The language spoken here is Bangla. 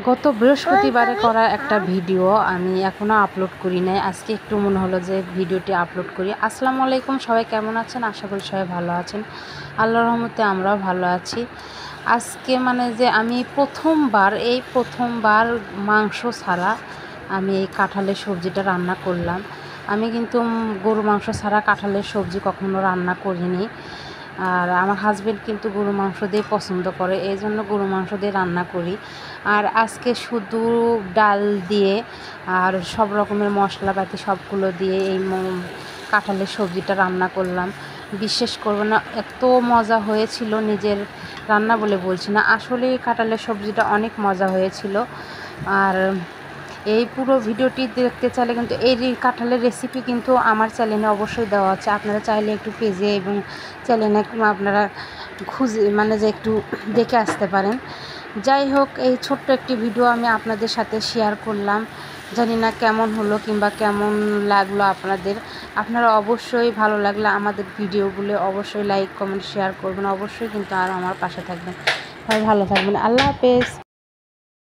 গত বৃহস্পতিবারে করা একটা ভিডিও আমি এখনও আপলোড করি নাই। আজকে একটু মনে হলো যে ভিডিওটি আপলোড করি। আসসালামু আলাইকুম, সবাই কেমন আছেন? আশা করি সবাই ভালো আছেন। আল্লাহর রহমতে আমরাও ভালো আছি। আজকে যে আমি প্রথমবার মাংস ছাড়া আমি এই কাঁঠালের সবজিটা রান্না করলাম। আমি কিন্তু গরু মাংস ছাড়া কাঁঠালের সবজি কখনো রান্না করিনি। আর আমার হাজব্যান্ড কিন্তু গরু মাংস দিয়ে পছন্দ করে, এই জন্য গরু মাংস দিয়ে রান্না করি। আর আজকে শুধু ডাল দিয়ে আর সব রকমের মশলাপাতি সবগুলো দিয়ে এই কাঁঠালের সবজিটা রান্না করলাম। বিশ্বাস করবো না, এত মজা হয়েছিল। নিজের রান্না বলে বলছি না, আসলেই কাঁঠালের সবজিটা অনেক মজা হয়েছিল। আর এই পুরো ভিডিওটি দেখতে চাইলে কিন্তু এই কাঁঠালের রেসিপি কিন্তু আমার চ্যানেলে অবশ্যই দেওয়া আছে। আপনারা চাইলে একটু পেজে এবং চ্যানেলে আপনারা খুঁজে যে একটু দেখে আসতে পারেন। যাই হোক, এই ছোট্ট একটি ভিডিও আমি আপনাদের সাথে শেয়ার করলাম। জানি না কেমন হলো কিংবা কেমন লাগলো আপনাদের। আপনারা অবশ্যই ভালো লাগলে আমাদের ভিডিওগুলো অবশ্যই লাইক কমেন্ট শেয়ার করবেন। অবশ্যই কিন্তু আর আমার পাশে থাকবেন। সবাই ভালো থাকবেন। আল্লাহ হাফেজ।